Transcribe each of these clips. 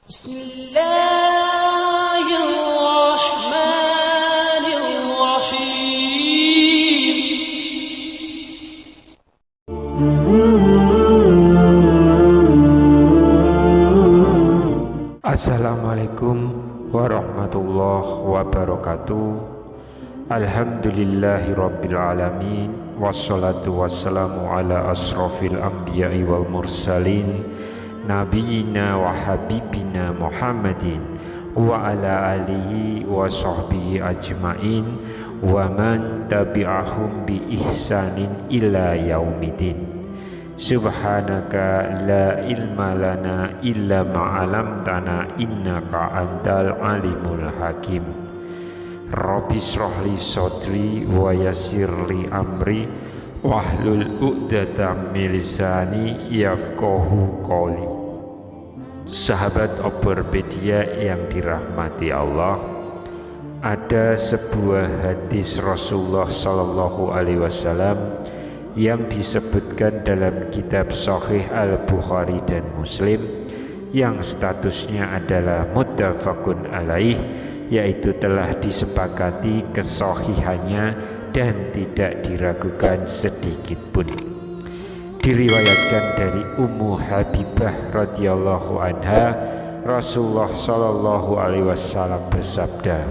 Bismillahirrahmanirrahim. Assalamualaikum warahmatullahi wabarakatuh. Alhamdulillahirabbil alamin, wassalatu wassalamu ala asrofil anbiya'i wal mursalin, nabiyina wa habibina Muhammadin wa ala alihi wa sahbihi ajmain wa man tabi'ahum bi ihsanin ila yaumidin. Subhanaka la ilma lana illa ma'alamtana innaka antal alimul hakim. Rabbi shrahli sadri wa yassirli amri wahlul 'uqdatam min lisani yafqahu qawli. Sahabat Oberpedia yang dirahmati Allah, ada sebuah hadis Rasulullah sallallahu alaihi wasallam yang disebutkan dalam kitab Sahih Al-Bukhari dan Muslim yang statusnya adalah muttafaqun alaih, yaitu telah disepakati kesahihannya dan tidak diragukan sedikit pun. Diriwayatkan dari Ummu Habibah radhiyallahu anha, Rasulullah sallallahu alaihi wasallam bersabda,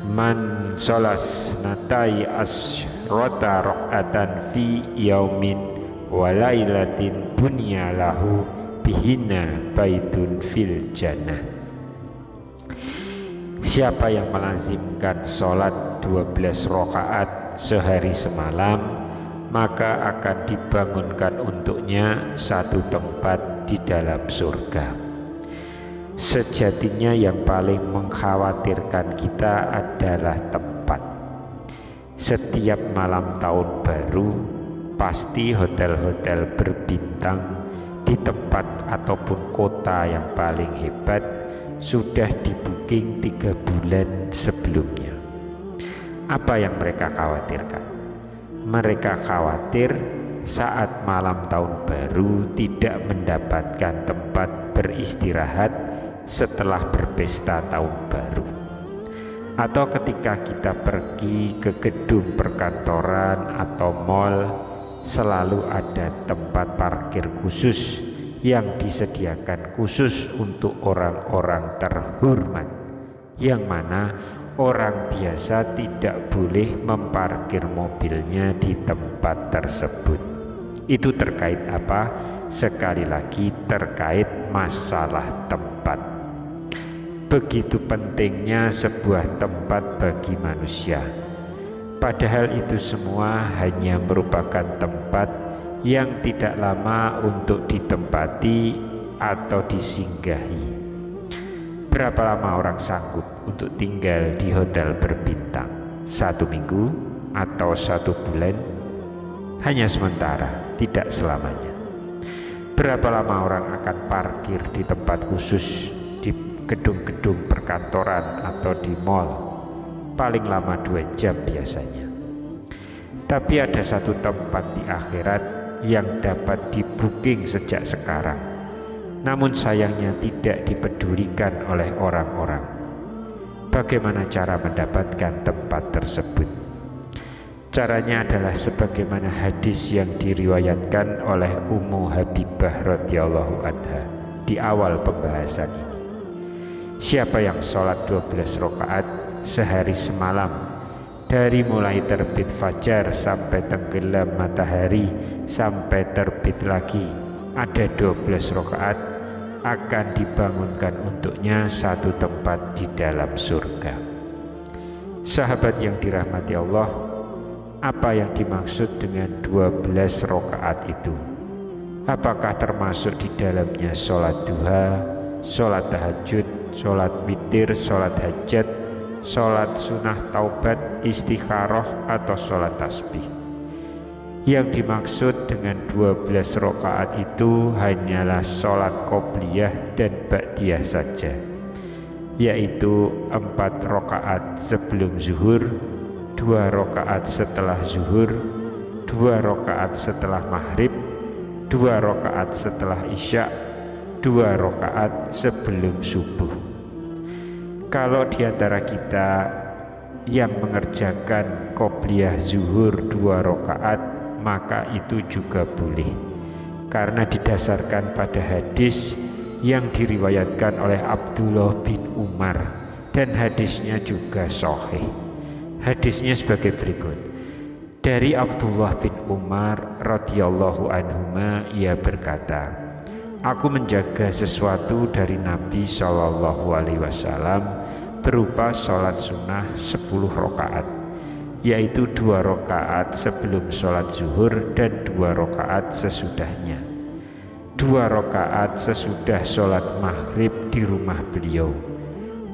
"Man sholas natai asyrota rakaatan fi yaumin wa lailatin bunya lahu bihina baitun fil jannah." Siapa yang melazimkan sholat 12 rakaat sehari semalam, maka akan dibangunkan untuknya satu tempat di dalam surga. Sejatinya yang paling mengkhawatirkan kita adalah tempat. Setiap malam tahun baru, pasti hotel-hotel berbintang di tempat ataupun kota yang paling hebat sudah di-booking 3 bulan sebelumnya. Apa yang mereka khawatirkan? Mereka khawatir saat malam tahun baru tidak mendapatkan tempat beristirahat setelah berpesta tahun baru. Atau ketika kita pergi ke gedung perkantoran atau mal, selalu ada tempat parkir khusus yang disediakan khusus untuk orang-orang terhormat, yang mana orang biasa tidak boleh memparkir mobilnya di tempat tersebut. Itu terkait apa? Sekali lagi terkait masalah tempat. Begitu pentingnya sebuah tempat bagi manusia. Padahal itu semua hanya merupakan tempat yang tidak lama untuk ditempati atau disinggahi. Berapa lama orang sanggup untuk tinggal di hotel berbintang? 1 minggu atau 1 bulan? Hanya sementara, tidak selamanya. Berapa lama orang akan parkir di tempat khusus di gedung-gedung perkantoran atau di mal? Paling lama 2 jam biasanya. Tapi ada satu tempat di akhirat yang dapat di-booking sejak sekarang, namun sayangnya tidak dipedulikan oleh orang-orang. Bagaimana cara mendapatkan tempat tersebut? Caranya adalah sebagaimana hadis yang diriwayatkan oleh Ummu Habibah radhiyallahu anha di awal pembahasan ini. Siapa yang sholat 12 rakaat sehari semalam, dari mulai terbit fajar sampai tenggelam matahari sampai terbit lagi, ada 12 rakaat, akan dibangunkan untuknya satu tempat di dalam surga. Sahabat yang dirahmati Allah, apa yang dimaksud dengan 12 rakaat itu? Apakah termasuk di dalamnya sholat duha, sholat tahajud, sholat witir, sholat hajat, sholat sunnah taubat, istikharah, atau sholat tasbih? Yang dimaksud dengan 12 rakaat itu hanyalah sholat qobliyah dan ba'diyah saja, yaitu 4 rakaat sebelum zuhur, 2 rakaat setelah zuhur, 2 rakaat setelah maghrib, 2 rakaat setelah isya, 2 rakaat sebelum subuh. Kalau di antara kita yang mengerjakan qobliyah zuhur 2 rakaat, maka itu juga boleh, karena didasarkan pada hadis yang diriwayatkan oleh Abdullah bin Umar, dan hadisnya juga sahih. Hadisnya sebagai berikut. Dari Abdullah bin Umar radhiyallahu anhuma, ia berkata, aku menjaga sesuatu dari Nabi Shallallahu alaihi wasallam berupa sholat sunnah 10 rakaat, yaitu 2 rakaat sebelum sholat zuhur dan 2 rakaat sesudahnya. 2 rakaat sesudah sholat maghrib di rumah beliau,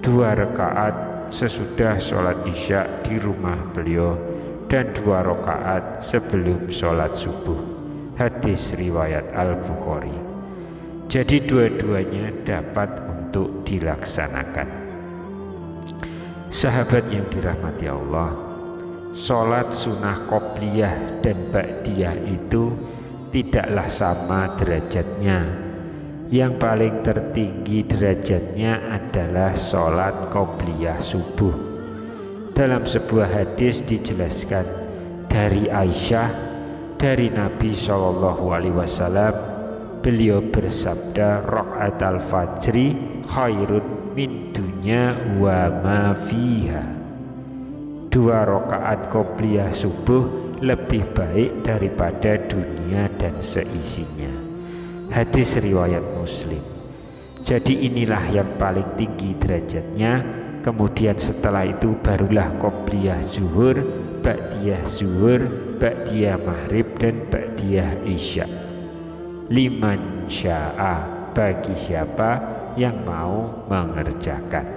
2 rakaat sesudah sholat isya di rumah beliau, dan 2 rakaat sebelum sholat subuh. Hadis riwayat Al-Bukhari. Jadi dua-duanya dapat untuk dilaksanakan. Sahabat yang dirahmati Allah, sholat sunnah qobliyah dan ba'diyah itu tidaklah sama derajatnya. Yang paling tertinggi derajatnya adalah sholat qobliyah subuh. Dalam sebuah hadis dijelaskan dari Aisyah, dari Nabi SAW, beliau bersabda, raq'atal fajri khairun min dunya wa ma fiha. 2 rakaat qobliyah subuh lebih baik daripada dunia dan seisinya. Hadis riwayat Muslim. Jadi inilah yang paling tinggi derajatnya. Kemudian setelah itu barulah qobliyah zuhur, ba'diyah zuhur, ba'diyah maghrib, dan ba'diyah isya. Liman sya'a, bagi siapa yang mau mengerjakan.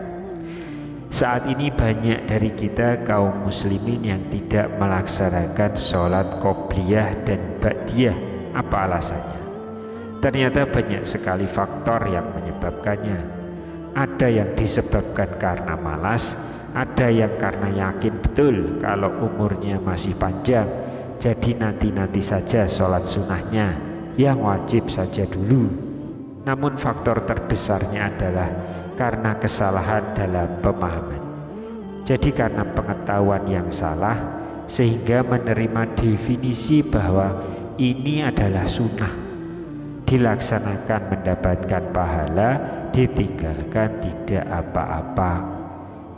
Saat ini banyak dari kita kaum muslimin yang tidak melaksanakan sholat qobliyah dan ba'diyah. Apa alasannya? Ternyata banyak sekali faktor yang menyebabkannya. Ada yang disebabkan karena malas, ada yang karena yakin betul kalau umurnya masih panjang, jadi nanti-nanti saja sholat sunnahnya, yang wajib saja dulu. Namun faktor terbesarnya adalah karena kesalahan dalam pemahaman. Jadi karena pengetahuan yang salah, sehingga menerima definisi bahwa ini adalah sunnah, dilaksanakan mendapatkan pahala, ditinggalkan tidak apa-apa.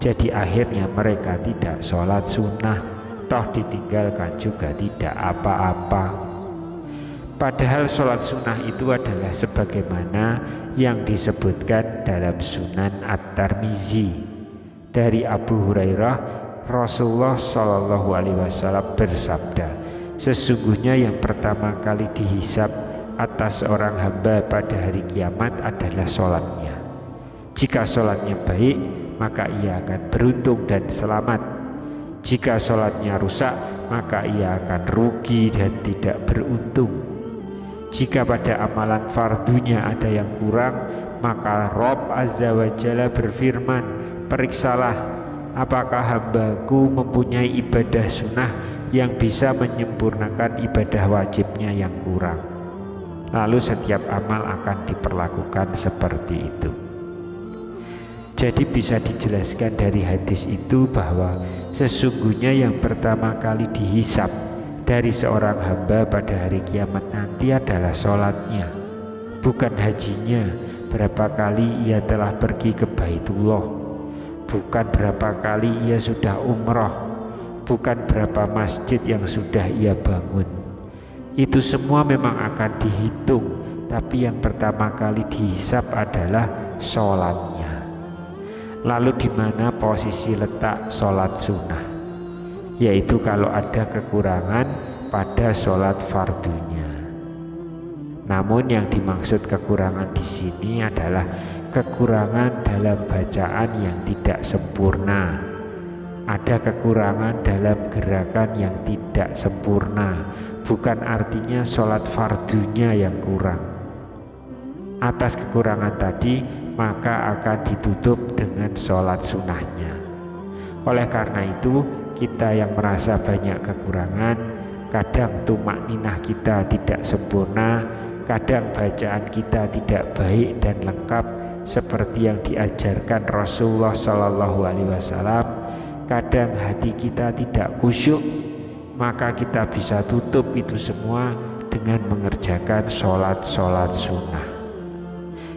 Jadi akhirnya mereka tidak sholat sunnah, toh ditinggalkan juga tidak apa-apa. Padahal sholat sunnah itu adalah sebagaimana yang disebutkan dalam Sunan At-Tirmizi. Dari Abu Hurairah, Rasulullah Shallallahu alaihi wasallam bersabda, sesungguhnya yang pertama kali dihisab atas seorang hamba pada hari kiamat adalah sholatnya. Jika sholatnya baik, maka ia akan beruntung dan selamat. Jika sholatnya rusak, maka ia akan rugi dan tidak beruntung. Jika pada amalan fardunya ada yang kurang, maka Rabb Azza wa Jalla berfirman, periksalah apakah hambaku mempunyai ibadah sunnah yang bisa menyempurnakan ibadah wajibnya yang kurang. Lalu setiap amal akan diperlakukan seperti itu. Jadi bisa dijelaskan dari hadis itu bahwa sesungguhnya yang pertama kali dihisab dari seorang hamba pada hari kiamat nanti adalah sholatnya, bukan hajinya, berapa kali ia telah pergi ke Baitullah, bukan berapa kali ia sudah umrah, bukan berapa masjid yang sudah ia bangun. Itu semua memang akan dihitung, tapi yang pertama kali dihisab adalah sholatnya. Lalu di mana posisi letak sholat sunnah? Yaitu kalau ada kekurangan pada sholat fardunya. Namun yang dimaksud kekurangan di sini adalah kekurangan dalam bacaan yang tidak sempurna. Ada kekurangan dalam gerakan yang tidak sempurna, bukan artinya sholat fardunya yang kurang. Atas kekurangan tadi, maka akan ditutup dengan sholat sunnahnya. Oleh karena itu, kita yang merasa banyak kekurangan, kadang tumak ninah kita tidak sempurna, Kadang bacaan kita tidak baik dan lengkap seperti yang diajarkan Rasulullah SAW. Kadang hati kita tidak khusyuk, maka kita bisa tutup itu semua dengan mengerjakan sholat sunnah.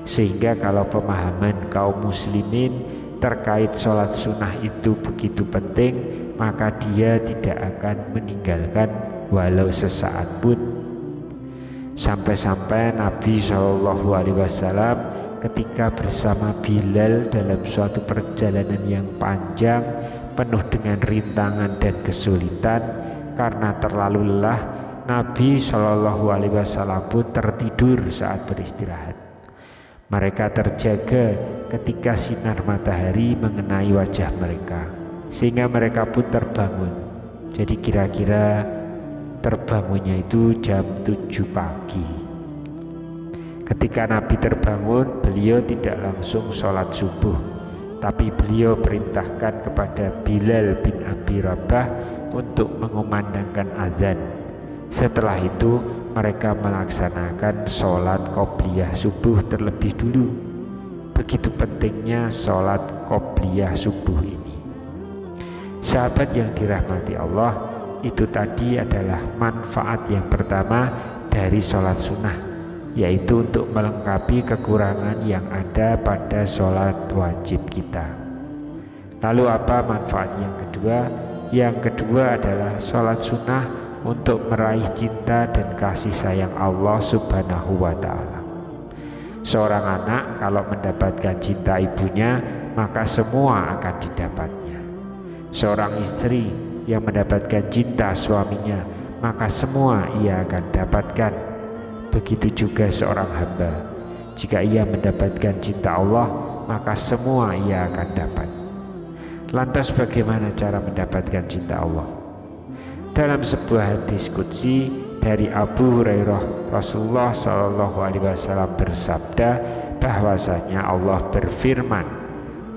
Sehingga kalau pemahaman kaum muslimin terkait sholat sunnah itu begitu penting, maka dia tidak akan meninggalkan walau sesaat pun. Sampai-sampai Nabi SAW ketika bersama Bilal dalam suatu perjalanan yang panjang penuh dengan rintangan dan kesulitan, karena terlalu lelah, Nabi SAW pun tertidur saat beristirahat. Mereka terjaga ketika sinar matahari mengenai wajah mereka, sehingga mereka pun terbangun. Jadi kira-kira terbangunnya itu jam 7 pagi. Ketika Nabi terbangun, beliau tidak langsung sholat subuh, tapi beliau perintahkan kepada Bilal bin Abi Rabah untuk mengumandangkan azan. Setelah itu mereka melaksanakan sholat qobliyah subuh terlebih dulu. Begitu pentingnya sholat qobliyah subuh ini. Sahabat yang dirahmati Allah, itu tadi adalah manfaat yang pertama dari sholat sunnah, yaitu untuk melengkapi kekurangan yang ada pada sholat wajib kita. Lalu apa manfaat yang kedua? Yang kedua adalah sholat sunnah untuk meraih cinta dan kasih sayang Allah Subhanahu wa Ta'ala. Seorang anak kalau mendapatkan cinta ibunya, maka semua akan didapatnya. Seorang istri yang mendapatkan cinta suaminya, maka semua ia akan dapatkan. Begitu juga seorang hamba, jika ia mendapatkan cinta Allah, maka semua ia akan dapat. Lantas bagaimana cara mendapatkan cinta Allah? Dalam sebuah hadis qudsi dari Abu Hurairah, Rasulullah SAW bersabda bahwasanya Allah berfirman,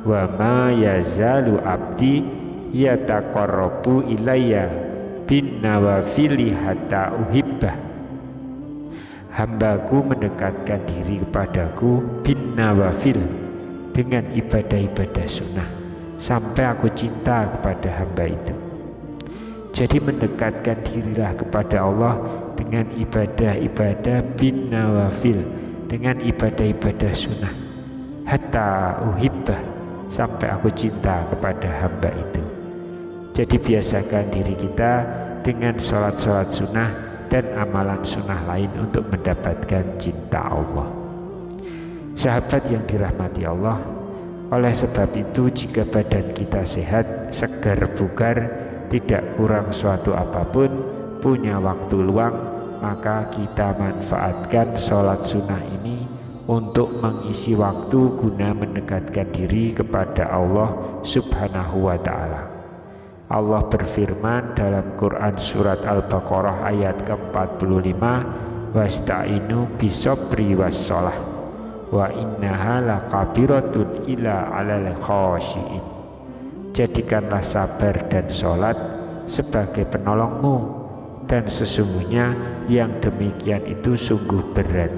"Wa ma yazalu abdi yataqarrabu ilayya bin nawafili hatta uhibbah." Hambaku mendekatkan diri kepadaku bin nawafil, dengan ibadah-ibadah sunnah, sampai aku cinta kepada hamba itu. Jadi mendekatkan dirilah kepada Allah dengan ibadah-ibadah bin nawafil, dengan ibadah-ibadah sunnah, hatta uhibbah, sampai aku cinta kepada hamba itu. Jadi biasakan diri kita dengan sholat-sholat sunnah dan amalan sunnah lain untuk mendapatkan cinta Allah. Sahabat yang dirahmati Allah, oleh sebab itu jika badan kita sehat, segar bugar, tidak kurang suatu apapun, punya waktu luang, maka kita manfaatkan sholat sunnah ini untuk mengisi waktu guna mendekatkan diri kepada Allah Subhanahu wa Ta'ala. Allah berfirman dalam Quran surat Al-Baqarah ayat ke-45, "Wasta'inu bisobri wassholah wa innaha laqabiratun ila 'alal khashiin." Jadikanlah sabar dan sholat sebagai penolongmu, dan sesungguhnya yang demikian itu sungguh berat,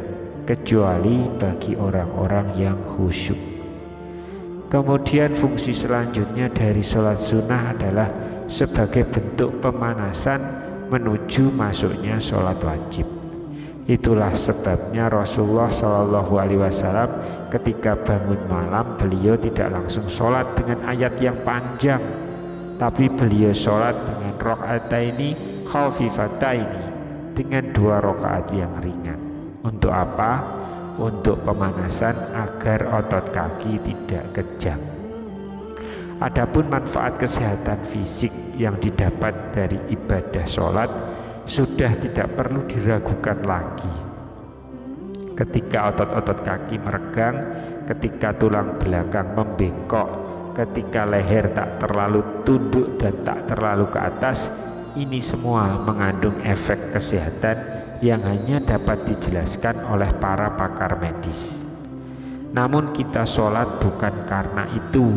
kecuali bagi orang-orang yang khusyuk. Kemudian fungsi selanjutnya dari sholat sunnah adalah sebagai bentuk pemanasan menuju masuknya sholat wajib. Itulah sebabnya Rasulullah SAW ketika bangun malam, beliau tidak langsung sholat dengan ayat yang panjang, tapi beliau sholat dengan rakaataini khafifataini, dengan 2 rakaat yang ringan. Untuk apa? Untuk pemanasan agar otot kaki tidak kejang. Adapun manfaat kesehatan fisik yang didapat dari ibadah sholat sudah tidak perlu diragukan lagi. Ketika otot-otot kaki meregang, ketika tulang belakang membengkok, ketika leher tak terlalu tunduk dan tak terlalu ke atas, ini semua mengandung efek kesehatan yang hanya dapat dijelaskan oleh para pakar medis. Namun kita sholat bukan karena itu.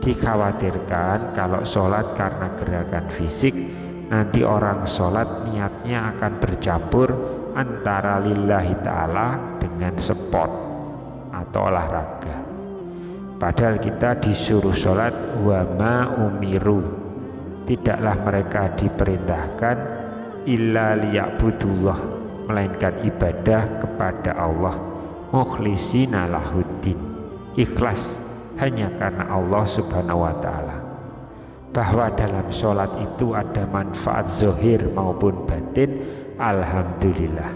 Dikhawatirkan kalau sholat karena gerakan fisik, nanti orang sholat niatnya akan bercampur antara lillahi ta'ala dengan sport atau olahraga. Padahal kita disuruh sholat wa ma umiru, tidaklah mereka diperintahkan illa liya'budullah, melainkan ibadah kepada Allah mukhlisina lahuddin, ikhlas hanya karena Allah subhanahu wa ta'ala. Bahwa dalam sholat itu ada manfaat zahir maupun batin, alhamdulillah.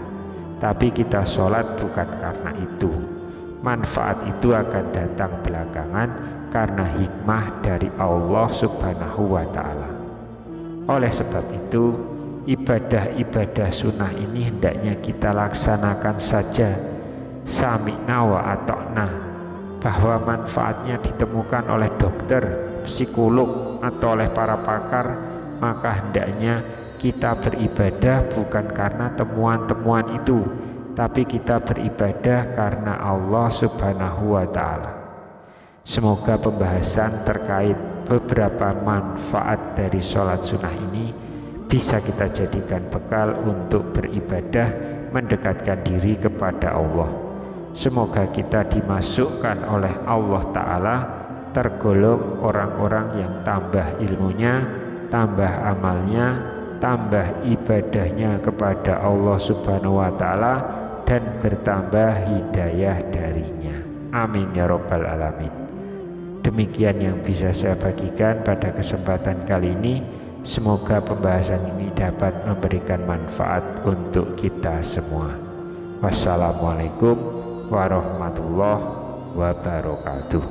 Tapi kita sholat bukan karena itu. Manfaat itu akan datang belakangan karena hikmah dari Allah subhanahu wa ta'ala. Oleh sebab itu, ibadah-ibadah sunnah ini hendaknya kita laksanakan saja sami'na wa ata'na, bahwa manfaatnya ditemukan oleh dokter, psikolog, atau oleh para pakar, maka hendaknya kita beribadah bukan karena temuan-temuan itu, tapi kita beribadah karena Allah subhanahu wa ta'ala. Semoga pembahasan terkait beberapa manfaat dari sholat sunnah ini bisa kita jadikan bekal untuk beribadah, mendekatkan diri kepada Allah. Semoga kita dimasukkan oleh Allah ta'ala tergolong orang-orang yang tambah ilmunya, tambah amalnya, tambah ibadahnya kepada Allah subhanahu wa ta'ala, dan bertambah hidayah darinya. Amin ya rabbal alamin. Demikian yang bisa saya bagikan pada kesempatan kali ini. Semoga pembahasan ini dapat memberikan manfaat untuk kita semua. Wassalamualaikum warahmatullahi wabarakatuh.